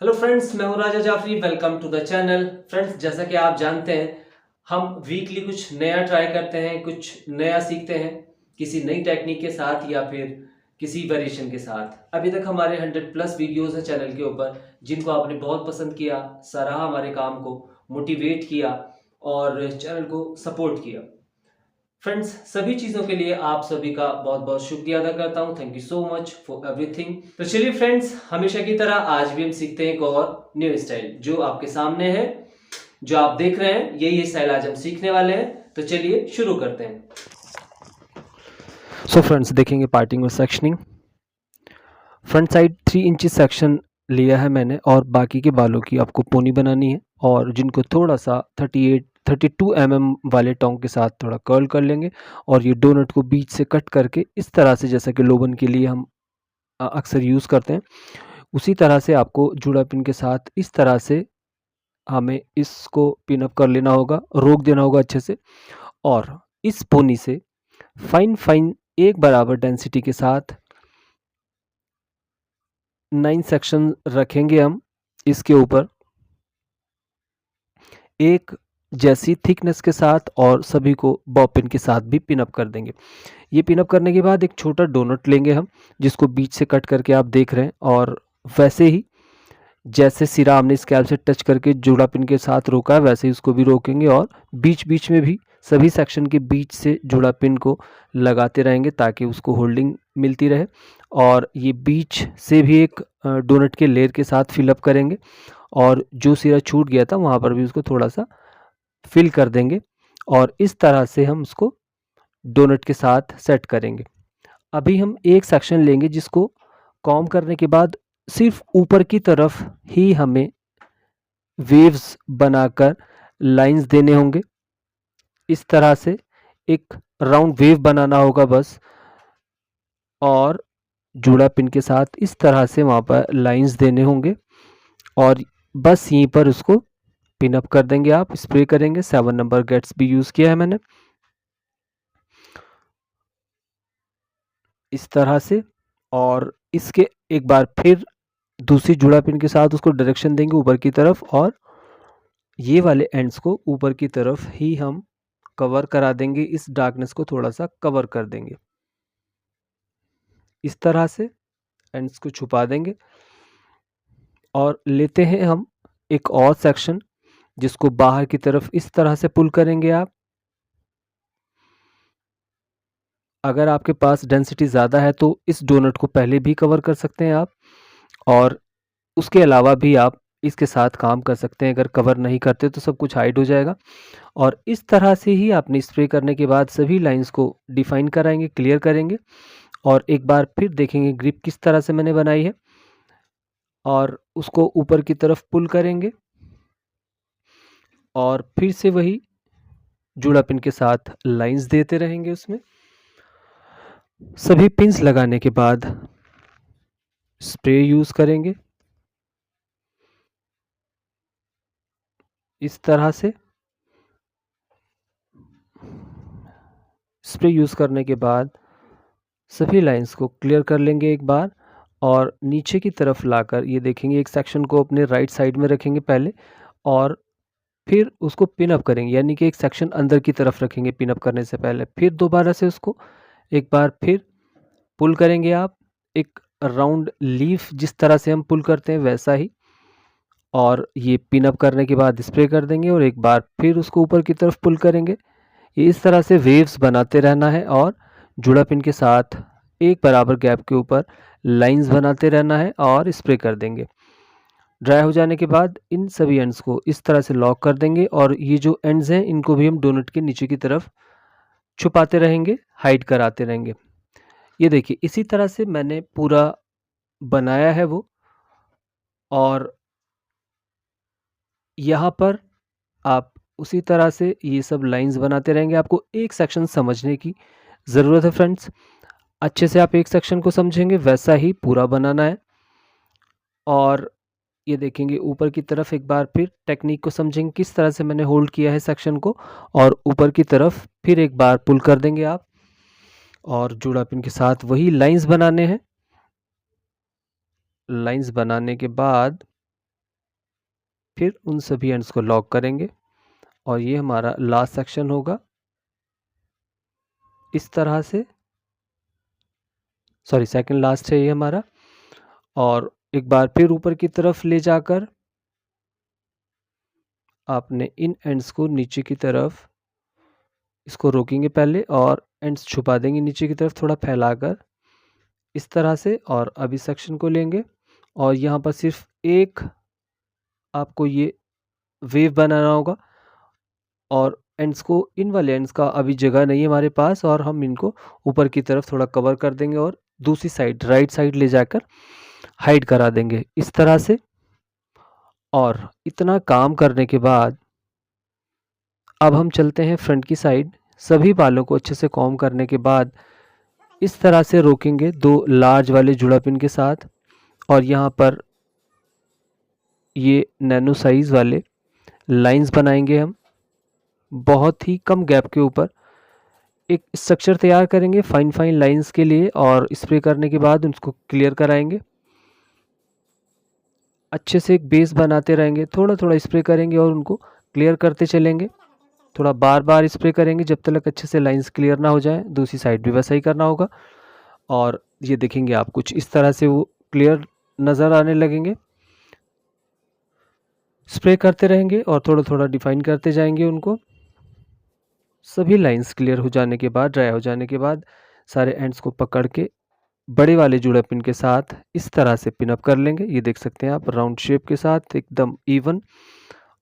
Hello friends, मैं हूं Raja Jafri. Welcome to the channel. Friends, जैसा कि आप जानते हैं, हम वीकली कुछ नया ट्राई करते हैं, कुछ नया सीखते हैं किसी नई टेक्निक के साथ या फिर किसी वेरिएशन के साथ। अभी तक हमारे 100+ वीडियोस हैं चैनल के ऊपर, जिनको आपने बहुत पसंद किया, सराहा हमारे काम को, मोटिवेट किया और चैनल को सपोर्ट किया। फ्रेंड्स, सभी चीज़ों के लिए आप सभी का बहुत बहुत शुक्रिया अदा करता हूँ। Thank you so much for everything. तो चलिए फ्रेंड्स, हमेशा की तरह आज भी हम सीखते हैं एक और न्यू स्टाइल जो आपके सामने है, जो आप देख रहे हैं। यही स्टाइल आज हम सीखने वाले हैं। तो चलिए शुरू करते हैं। सो फ्रेंड्स, देखेंगे पार्टिंग और सेक्शनिंग। फ्रंट साइड 3 इंची सेक्शन लिया है मैंने और बाकी के बालों की आपको पोनी बनानी है और जिनको थोड़ा सा 32 वाले टोंग के साथ थोड़ा कर्ल कर लेंगे और ये डोनट को बीच से कट करके इस तरह से, जैसा कि लोबन के लिए हम अक्सर यूज़ करते हैं, उसी तरह से आपको जूड़ा पिन के साथ इस तरह से हमें इसको पिन अप कर लेना होगा, रोक देना होगा अच्छे से। और इस पोनी से फाइन फाइन एक बराबर डेंसिटी के साथ 9 सेक्शन रखेंगे हम इसके ऊपर एक जैसी थिकनेस के साथ और सभी को बॉब पिन के साथ भी पिन अप कर देंगे। ये पिन अप करने के बाद एक छोटा डोनट लेंगे हम, जिसको बीच से कट करके आप देख रहे हैं, और वैसे ही जैसे सिरा हमने स्कैल्प से टच करके जूड़ा पिन के साथ रोका है, वैसे ही उसको भी रोकेंगे और बीच बीच में भी सभी सेक्शन के बीच से जूड़ा पिन को लगाते रहेंगे ताकि उसको होल्डिंग मिलती रहे। और ये बीच से भी एक डोनट के लेयर के साथ फिलअप करेंगे और जो सिरा छूट गया था वहाँ पर भी उसको थोड़ा सा फिल कर देंगे और इस तरह से हम उसको डोनट के साथ सेट करेंगे। अभी हम एक सेक्शन लेंगे जिसको कॉम्ब करने के बाद सिर्फ ऊपर की तरफ ही हमें वेव्स बनाकर लाइंस देने होंगे। इस तरह से एक राउंड वेव बनाना होगा बस, और जूड़ा पिन के साथ इस तरह से वहाँ पर लाइंस देने होंगे और बस यहीं पर उसको पिन अप कर देंगे। आप स्प्रे करेंगे, 7 नंबर गेट्स भी यूज़ किया है मैंने इस तरह से। और इसके एक बार फिर दूसरी जुड़ा पिन के साथ उसको डायरेक्शन देंगे ऊपर की तरफ और ये वाले एंड्स को ऊपर की तरफ ही हम कवर करा देंगे, इस डार्कनेस को थोड़ा सा कवर कर देंगे इस तरह से, एंड्स को छुपा देंगे। और लेते हैं हम एक और सेक्शन जिसको बाहर की तरफ इस तरह से पुल करेंगे आप। अगर आपके पास डेंसिटी ज़्यादा है तो इस डोनट को पहले भी कवर कर सकते हैं आप, और उसके अलावा भी आप इसके साथ काम कर सकते हैं। अगर कवर नहीं करते तो सब कुछ हाइड हो जाएगा। और इस तरह से ही आपने स्प्रे करने के बाद सभी लाइंस को डिफाइन कराएंगे, क्लियर करेंगे और एक बार फिर देखेंगे ग्रिप किस तरह से मैंने बनाई है और उसको ऊपर की तरफ पुल करेंगे और फिर से वही जूड़ा पिन के साथ लाइंस देते रहेंगे। उसमें सभी पिंस लगाने के बाद स्प्रे यूज़ करेंगे इस तरह से। स्प्रे यूज़ करने के बाद सभी लाइंस को क्लियर कर लेंगे एक बार और नीचे की तरफ लाकर ये देखेंगे एक सेक्शन को अपने राइट साइड में रखेंगे पहले और फिर उसको पिन अप करेंगे, यानी कि एक सेक्शन अंदर की तरफ रखेंगे पिन अप करने से पहले। फिर दोबारा से उसको एक बार फिर पुल करेंगे आप, एक राउंड लीफ जिस तरह से हम पुल करते हैं वैसा ही, और ये पिन अप करने के बाद स्प्रे कर देंगे और एक बार फिर उसको ऊपर की तरफ पुल करेंगे। ये इस तरह से वेव्स बनाते रहना है और जुड़ा पिन के साथ एक बराबर गैप के ऊपर लाइंस बनाते रहना है और स्प्रे कर देंगे। ड्राई हो जाने के बाद इन सभी एंड्स को इस तरह से लॉक कर देंगे और ये जो एंड्स हैं इनको भी हम डोनट के नीचे की तरफ छुपाते रहेंगे, हाइड कराते रहेंगे। ये देखिए इसी तरह से मैंने पूरा बनाया है वो, और यहाँ पर आप उसी तरह से ये सब लाइंस बनाते रहेंगे। आपको एक सेक्शन समझने की ज़रूरत है फ्रेंड्स, अच्छे से आप एक सेक्शन को समझेंगे वैसा ही पूरा बनाना है। और ये देखेंगे ऊपर की तरफ एक बार फिर टेक्निक को समझेंगे किस तरह से मैंने होल्ड किया है सेक्शन को, और ऊपर की तरफ फिर एक बार पुल कर देंगे आप और जूड़ा पिन के साथ वही लाइंस बनाने हैं। लाइंस बनाने के बाद फिर उन सभी एंड्स को लॉक करेंगे और ये हमारा लास्ट सेक्शन होगा इस तरह से, सॉरी सेकंड लास्ट है ये हमारा। और एक बार फिर ऊपर की तरफ ले जाकर आपने इन एंड्स को नीचे की तरफ इसको रोकेंगे पहले और एंड्स छुपा देंगे नीचे की तरफ थोड़ा फैलाकर इस तरह से। और अभी सेक्शन को लेंगे और यहाँ पर सिर्फ एक आपको ये वेव बनाना होगा और एंड्स को, इन वाले एंड्स का अभी जगह नहीं है हमारे पास और हम इनको ऊपर की तरफ थोड़ा कवर कर देंगे और दूसरी साइड राइट साइड ले जाकर हाइड करा देंगे इस तरह से। और इतना काम करने के बाद अब हम चलते हैं फ्रंट की साइड। सभी बालों को अच्छे से कॉम्ब करने के बाद इस तरह से रोकेंगे 2 लार्ज वाले जुड़ा पिन के साथ और यहाँ पर ये नैनो साइज वाले लाइंस बनाएंगे हम बहुत ही कम गैप के ऊपर। एक स्ट्रक्चर तैयार करेंगे फाइन फाइन लाइंस के लिए और स्प्रे करने के बाद उनको क्लियर कराएंगे। अच्छे से एक बेस बनाते रहेंगे, थोड़ा थोड़ा स्प्रे करेंगे और उनको क्लियर करते चलेंगे। थोड़ा बार बार स्प्रे करेंगे जब तक अच्छे से लाइंस क्लियर ना हो जाए। दूसरी साइड भी वैसा ही करना होगा और ये देखेंगे आप कुछ इस तरह से वो क्लियर नज़र आने लगेंगे। स्प्रे करते रहेंगे और थोड़ा थोड़ा डिफाइन करते जाएंगे उनको। सभी लाइंस क्लियर हो जाने के बाद, ड्राई हो जाने के बाद सारे एंड्स को पकड़ के बड़े वाले जुड़ा पिन के साथ इस तरह से पिन अप कर लेंगे। ये देख सकते हैं आप राउंड शेप के साथ एकदम इवन।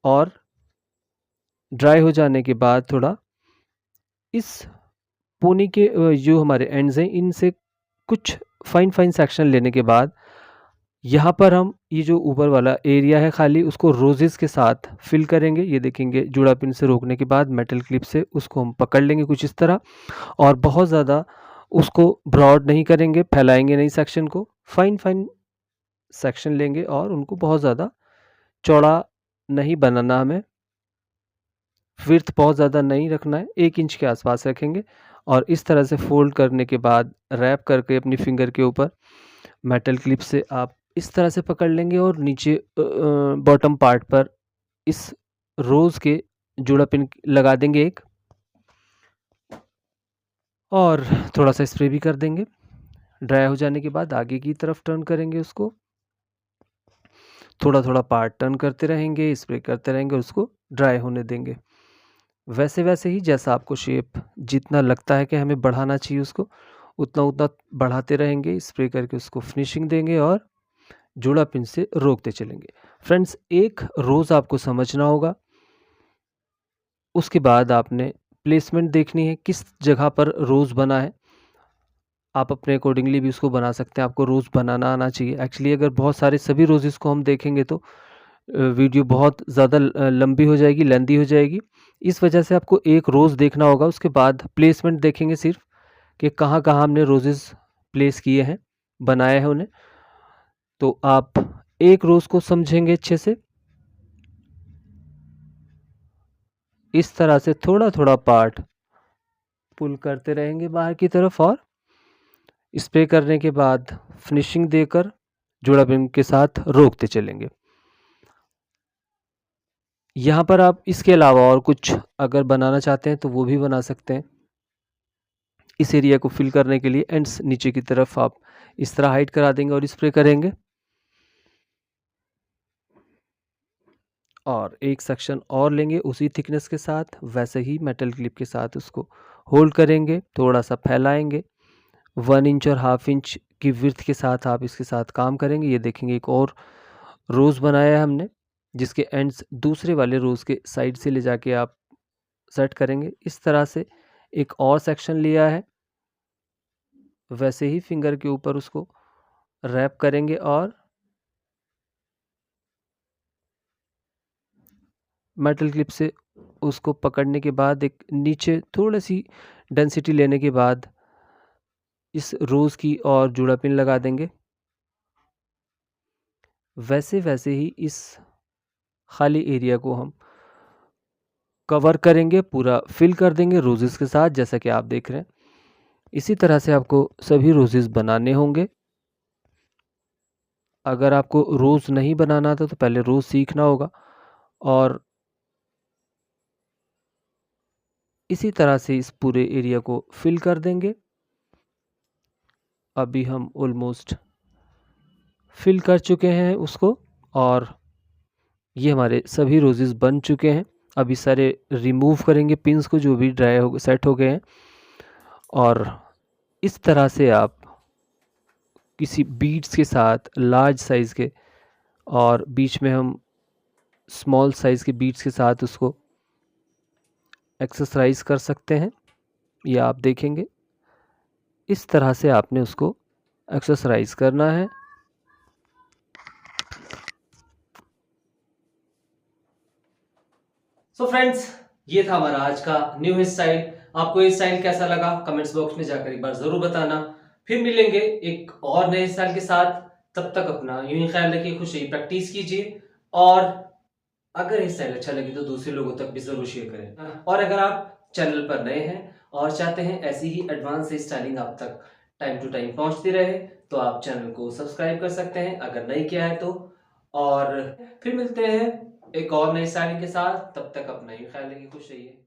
और ड्राई हो जाने के बाद थोड़ा इस पोनी के जो हमारे एंड्स हैं इनसे कुछ फाइन फाइन सेक्शन लेने के बाद यहाँ पर हम ये जो ऊपर वाला एरिया है खाली उसको रोजेस के साथ फिल करेंगे। ये देखेंगे जुड़ा पिन से रोकने के बाद मेटल क्लिप से उसको हम पकड़ लेंगे कुछ इस तरह और बहुत ज़्यादा उसको ब्रॉड नहीं करेंगे, फैलाएंगे नहीं सेक्शन को। फाइन फाइन सेक्शन लेंगे और उनको बहुत ज़्यादा चौड़ा नहीं बनाना, हमें विड्थ बहुत ज़्यादा नहीं रखना है, 1 इंच के आसपास रखेंगे। और इस तरह से फोल्ड करने के बाद रैप करके अपनी फिंगर के ऊपर मेटल क्लिप से आप इस तरह से पकड़ लेंगे और नीचे बॉटम पार्ट पर इस रोज़ के जुड़ा पिन लगा देंगे एक और थोड़ा सा स्प्रे भी कर देंगे। ड्राई हो जाने के बाद आगे की तरफ टर्न करेंगे उसको, थोड़ा थोड़ा पार्ट टर्न करते रहेंगे, स्प्रे करते रहेंगे, उसको ड्राई होने देंगे। वैसे वैसे ही जैसा आपको शेप जितना लगता है कि हमें बढ़ाना चाहिए उसको उतना उतना बढ़ाते रहेंगे, स्प्रे करके उसको फिनिशिंग देंगे और जुड़ा पिन से रोकते चलेंगे। फ्रेंड्स, एक रोज़ आपको समझना होगा, उसके बाद आपने प्लेसमेंट देखनी है किस जगह पर रोज़ बना है। आप अपने अकॉर्डिंगली भी उसको बना सकते हैं, आपको रोज़ बनाना आना चाहिए। एक्चुअली अगर बहुत सारे सभी रोज़ेस को हम देखेंगे तो वीडियो बहुत ज़्यादा लंबी हो जाएगी, लेंदी हो जाएगी। इस वजह से आपको एक रोज़ देखना होगा, उसके बाद प्लेसमेंट देखेंगे सिर्फ कि कहाँ कहाँ हमने रोज़ेस प्लेस किए हैं, बनाए हैं उन्हें। तो आप एक रोज़ को समझेंगे अच्छे से, इस तरह से थोड़ा थोड़ा पार्ट पुल करते रहेंगे बाहर की तरफ और स्प्रे करने के बाद फिनिशिंग देकर जुड़ा पिन के साथ रोकते चलेंगे। यहाँ पर आप इसके अलावा और कुछ अगर बनाना चाहते हैं तो वो भी बना सकते हैं। इस एरिया को फिल करने के लिए एंड्स नीचे की तरफ आप इस तरह हाइड करा देंगे और स्प्रे करेंगे और एक सेक्शन और लेंगे उसी थिकनेस के साथ, वैसे ही मेटल क्लिप के साथ उसको होल्ड करेंगे, थोड़ा सा फैलाएंगे। 1 इंच और ½ इंच की विड्थ के साथ आप इसके साथ काम करेंगे। ये देखेंगे एक और रोज़ बनाया है हमने जिसके एंड्स दूसरे वाले रोज़ के साइड से ले जाके आप सेट करेंगे। इस तरह से एक और सेक्शन लिया है, वैसे ही फिंगर के ऊपर उसको रैप करेंगे और मेटल क्लिप से उसको पकड़ने के बाद एक नीचे थोड़ी सी डेंसिटी लेने के बाद इस रोज़ की और जुड़ा पिन लगा देंगे। वैसे वैसे ही इस खाली एरिया को हम कवर करेंगे, पूरा फिल कर देंगे रोजेस के साथ, जैसा कि आप देख रहे हैं। इसी तरह से आपको सभी रोजेस बनाने होंगे। अगर आपको रोज़ नहीं बनाना था तो पहले रोज़ सीखना होगा। और इसी तरह से इस पूरे एरिया को फिल कर देंगे। अभी हम ऑलमोस्ट फिल कर चुके हैं उसको, और ये हमारे सभी रोजेस बन चुके हैं। अभी सारे रिमूव करेंगे पिंस को, जो भी ड्राई हो सेट हो गए हैं। और इस तरह से आप किसी बीड्स के साथ लार्ज साइज़ के, और बीच में हम स्मॉल साइज़ के बीड्स के साथ उसको एक्सेसराइज कर सकते हैं। ये आप देखेंगे इस तरह से आपने उसको एक्सेसराइज करना है। सो फ्रेंड्स, ये था हमारा आज का न्यू हेयर स्टाइल। आपको ये स्टाइल कैसा लगा कमेंट्स बॉक्स में जाकर एक बार जरूर बताना। फिर मिलेंगे एक और नए स्टाइल के साथ। तब तक अपना यूं ही ख्याल रखिए, खुश रहिए, प्रैक्टिस कीजिए, और अगर ये स्टाइल अच्छा लगे तो दूसरे लोगों तक भी जरूर शेयर करें। और अगर आप चैनल पर नए हैं और चाहते हैं ऐसी ही एडवांस स्टाइलिंग आप तक टाइम टू टाइम पहुंचती रहे, तो आप चैनल को सब्सक्राइब कर सकते हैं अगर नहीं किया है तो। और फिर मिलते हैं एक और नई स्टाइलिंग के साथ। तब तक अपना ही ख्याल रखिए, खुश रहिए।